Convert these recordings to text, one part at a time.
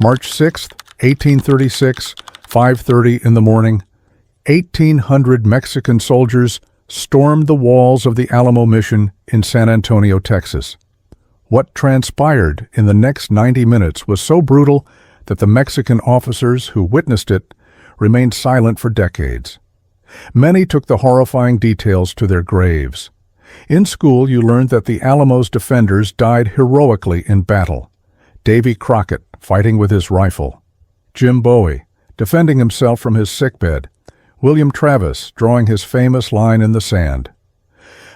March 6th, 1836, 5:30 in the morning, 1,800 Mexican soldiers stormed the walls of the Alamo mission in San Antonio, Texas. What transpired in the next 90 minutes was so brutal that the Mexican officers who witnessed it remained silent for decades. Many took the horrifying details to their graves. In school, you learned that the Alamo's defenders died heroically in battle. Davy Crockett, fighting with his rifle. Jim Bowie, defending himself from his sickbed. William Travis, drawing his famous line in the sand.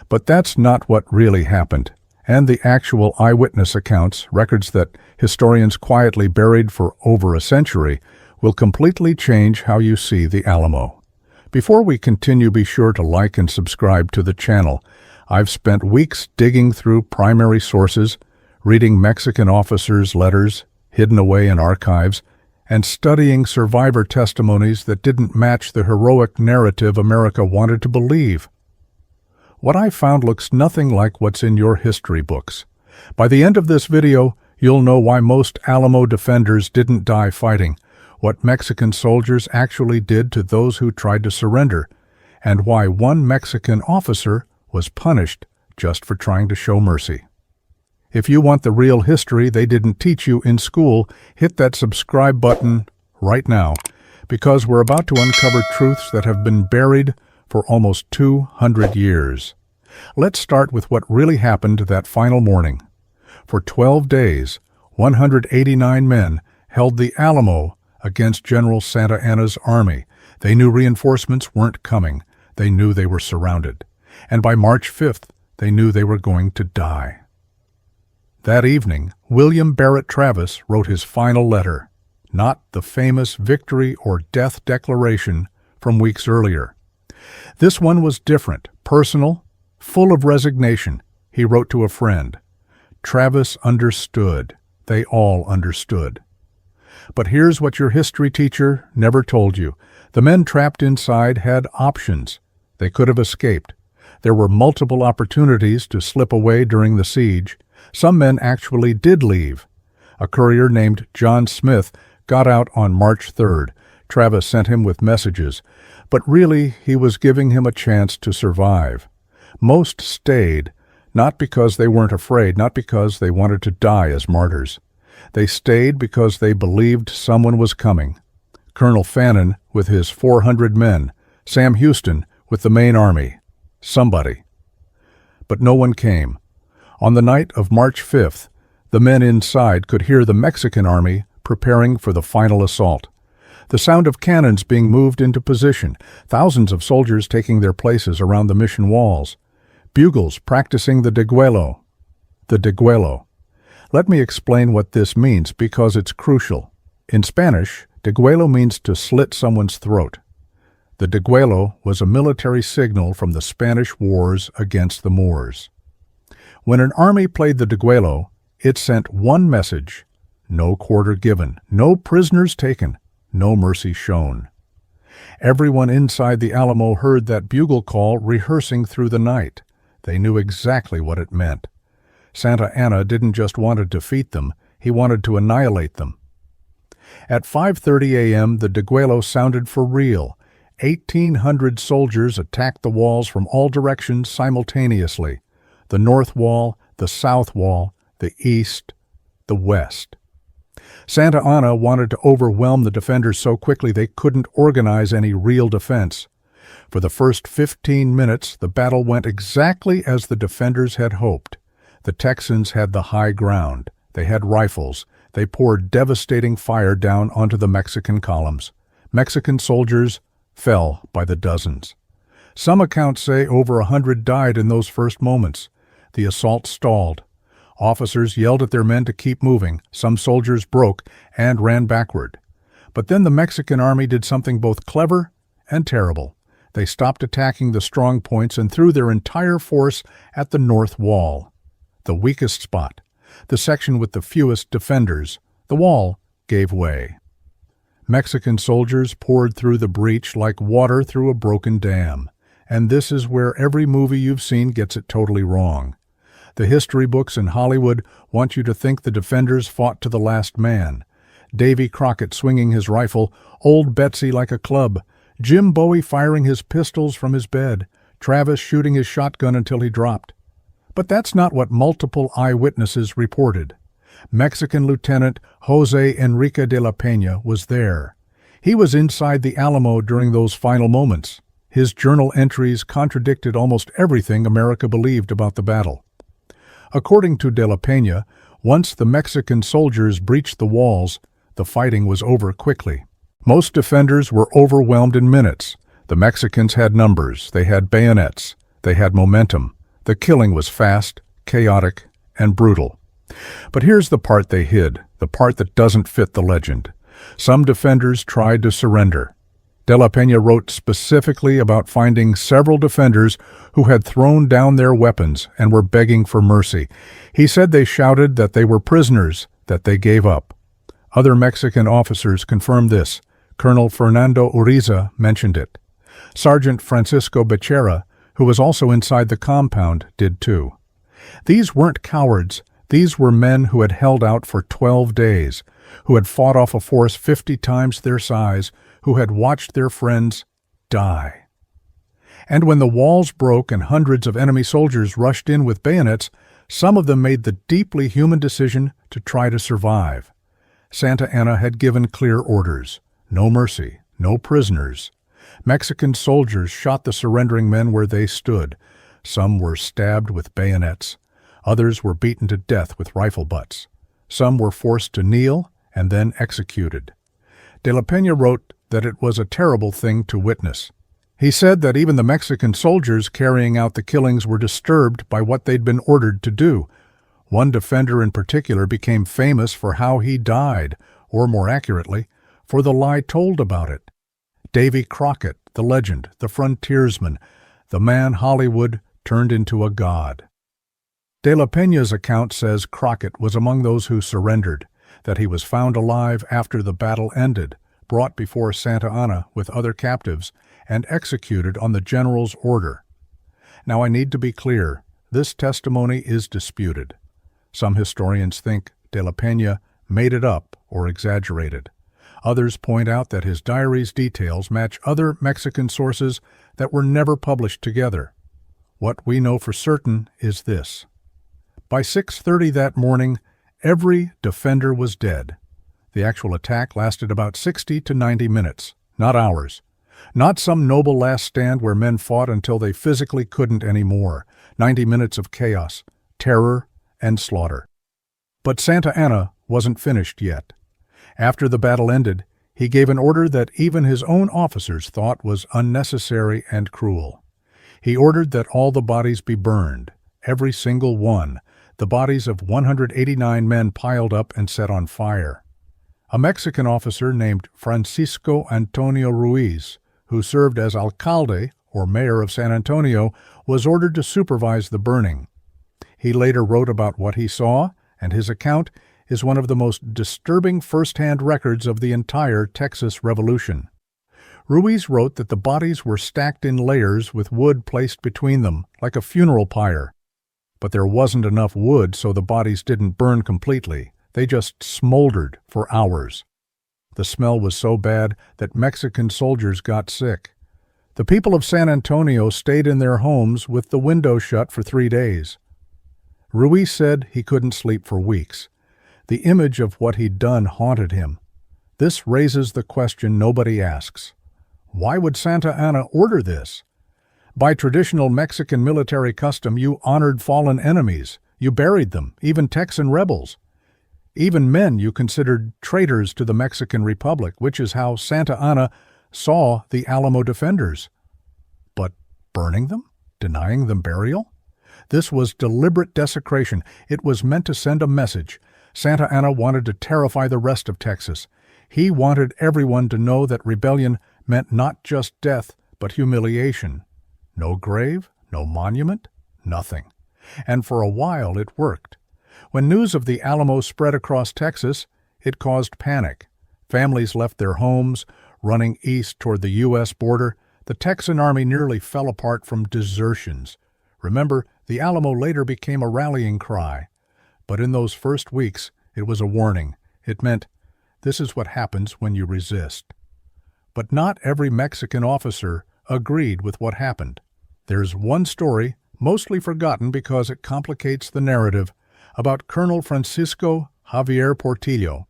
But that's not what really happened, and the actual eyewitness accounts, records that historians quietly buried for over a century, will completely change how you see the Alamo. Before we continue, be sure to like and subscribe to the channel. I've spent weeks digging through primary sources, reading Mexican officers' letters hidden away in archives, and studying survivor testimonies that didn't match the heroic narrative America wanted to believe. What I found looks nothing like what's in your history books. By the end of this video, you'll know why most Alamo defenders didn't die fighting, what Mexican soldiers actually did to those who tried to surrender, and why one Mexican officer was punished just for trying to show mercy. If you want the real history they didn't teach you in school, hit that subscribe button right now, because we're about to uncover truths that have been buried for almost 200 years. Let's start with what really happened that final morning. For 12 days, 189 men held the Alamo against General Santa Anna's army. They knew reinforcements weren't coming. They knew they were surrounded. And by March 5th, they knew they were going to die. That evening, William Barrett Travis wrote his final letter, not the famous victory or death declaration from weeks earlier. This one was different, personal, full of resignation. He wrote to a friend. Travis understood. They all understood. But here's what your history teacher never told you. The men trapped inside had options. They could have escaped. There were multiple opportunities to slip away during the siege. Some men actually did leave. A courier named John Smith got out on March 3rd. Travis sent him with messages, but really he was giving him a chance to survive. Most stayed, not because they weren't afraid, not because they wanted to die as martyrs. They stayed because they believed someone was coming. Colonel Fannin with his 400 men, Sam Houston with the main army. Somebody. But no one came. On the night of March 5th, the men inside could hear the Mexican army preparing for the final assault. The sound of cannons being moved into position, thousands of soldiers taking their places around the mission walls, bugles practicing the deguelo. The deguelo. Let me explain what this means because it's crucial. In Spanish, deguelo means to slit someone's throat. The deguelo was a military signal from the Spanish wars against the Moors. When an army played the deguelo, it sent one message: no quarter given, no prisoners taken, no mercy shown. Everyone inside the Alamo heard that bugle call rehearsing through the night. They knew exactly what it meant. Santa Anna didn't just want to defeat them, he wanted to annihilate them. At 5:30 a.m., the deguelo sounded for real. 1,800 soldiers attacked the walls from all directions simultaneously. The north wall, the south wall, the east, the west. Santa Anna wanted to overwhelm the defenders so quickly they couldn't organize any real defense. For the first 15 minutes, the battle went exactly as the defenders had hoped. The Texans had the high ground. They had rifles. They poured devastating fire down onto the Mexican columns. Mexican soldiers fell by the dozens. Some accounts say over 100 died in those first moments. The assault stalled. Officers yelled at their men to keep moving. Some soldiers broke and ran backward. But then the Mexican army did something both clever and terrible. They stopped attacking the strong points and threw their entire force at the north wall, the weakest spot, the section with the fewest defenders. The wall gave way. Mexican soldiers poured through the breach like water through a broken dam. And this is where every movie you've seen gets it totally wrong. The history books in Hollywood want you to think the defenders fought to the last man. Davy Crockett swinging his rifle, Old Betsy like a club, Jim Bowie firing his pistols from his bed, Travis shooting his shotgun until he dropped. But that's not what multiple eyewitnesses reported. Mexican Lieutenant Jose Enrique de la Peña was there. He was inside the Alamo during those final moments. His journal entries contradicted almost everything America believed about the battle. According to de la Peña, once the Mexican soldiers breached the walls, the fighting was over quickly. Most defenders were overwhelmed in minutes. The Mexicans had numbers, they had bayonets, they had momentum. The killing was fast, chaotic, and brutal. But here's the part they hid, the part that doesn't fit the legend. Some defenders tried to surrender. De la Peña wrote specifically about finding several defenders who had thrown down their weapons and were begging for mercy. He said they shouted that they were prisoners, that they gave up. Other Mexican officers confirmed this. Colonel Fernando Uriza mentioned it. Sergeant Francisco Becerra, who was also inside the compound, did too. These weren't cowards. These were men who had held out for 12 days, who had fought off a force 50 times their size, who had watched their friends die. And when the walls broke and hundreds of enemy soldiers rushed in with bayonets, some of them made the deeply human decision to try to survive. Santa Anna had given clear orders. No mercy, no prisoners. Mexican soldiers shot the surrendering men where they stood. Some were stabbed with bayonets. Others were beaten to death with rifle butts. Some were forced to kneel and then executed. De la Peña wrote that it was a terrible thing to witness. He said that even the Mexican soldiers carrying out the killings were disturbed by what they'd been ordered to do. One defender in particular became famous for how he died, or more accurately, for the lie told about it. Davy Crockett, the legend, the frontiersman, the man Hollywood turned into a god. De la Peña's account says Crockett was among those who surrendered, that he was found alive after the battle ended, brought before Santa Anna with other captives, and executed on the general's order. Now I need to be clear, this testimony is disputed. Some historians think de la Peña made it up or exaggerated. Others point out that his diary's details match other Mexican sources that were never published together. What we know for certain is this. By 6:30 that morning, every defender was dead. The actual attack lasted about 60 to 90 minutes, not hours. Not some noble last stand where men fought until they physically couldn't anymore. 90 minutes of chaos, terror, and slaughter. But Santa Anna wasn't finished yet. After the battle ended, he gave an order that even his own officers thought was unnecessary and cruel. He ordered that all the bodies be burned, every single one, the bodies of 189 men piled up and set on fire. A Mexican officer named Francisco Antonio Ruiz, who served as alcalde, or mayor of San Antonio, was ordered to supervise the burning. He later wrote about what he saw, and his account is one of the most disturbing first-hand records of the entire Texas Revolution. Ruiz wrote that the bodies were stacked in layers with wood placed between them, like a funeral pyre. But there wasn't enough wood, so the bodies didn't burn completely. They just smoldered for hours. The smell was so bad that Mexican soldiers got sick. The people of San Antonio stayed in their homes with the windows shut for 3 days. Ruiz said he couldn't sleep for weeks. The image of what he'd done haunted him. This raises the question nobody asks. Why would Santa Anna order this? By traditional Mexican military custom, you honored fallen enemies. You buried them, even Texan rebels. Even men you considered traitors to the Mexican Republic, which is how Santa Anna saw the Alamo defenders. But burning them? Denying them burial? This was deliberate desecration. It was meant to send a message. Santa Anna wanted to terrify the rest of Texas. He wanted everyone to know that rebellion meant not just death, but humiliation. No grave, no monument, nothing. And for a while it worked. When news of the Alamo spread across Texas, it caused panic. Families left their homes, running east toward the U.S. border. The Texan army nearly fell apart from desertions. Remember, the Alamo later became a rallying cry. But in those first weeks, it was a warning. It meant, This is what happens when you resist. But not every Mexican officer agreed with what happened. There's one story, mostly forgotten because it complicates the narrative, about Colonel Francisco Javier Portillo.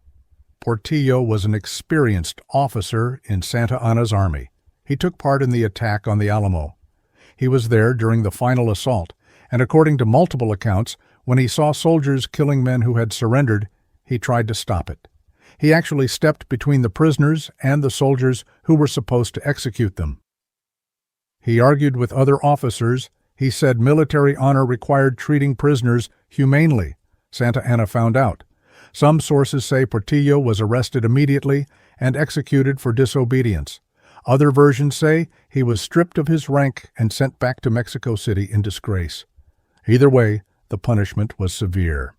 Portillo was an experienced officer in Santa Anna's army. He took part in the attack on the Alamo. He was there during the final assault, and according to multiple accounts, when he saw soldiers killing men who had surrendered, he tried to stop it. He actually stepped between the prisoners and the soldiers who were supposed to execute them. He argued with other officers. He said military honor required treating prisoners humanely. Santa Anna found out. Some sources say Portillo was arrested immediately and executed for disobedience. Other versions say he was stripped of his rank and sent back to Mexico City in disgrace. Either way, the punishment was severe.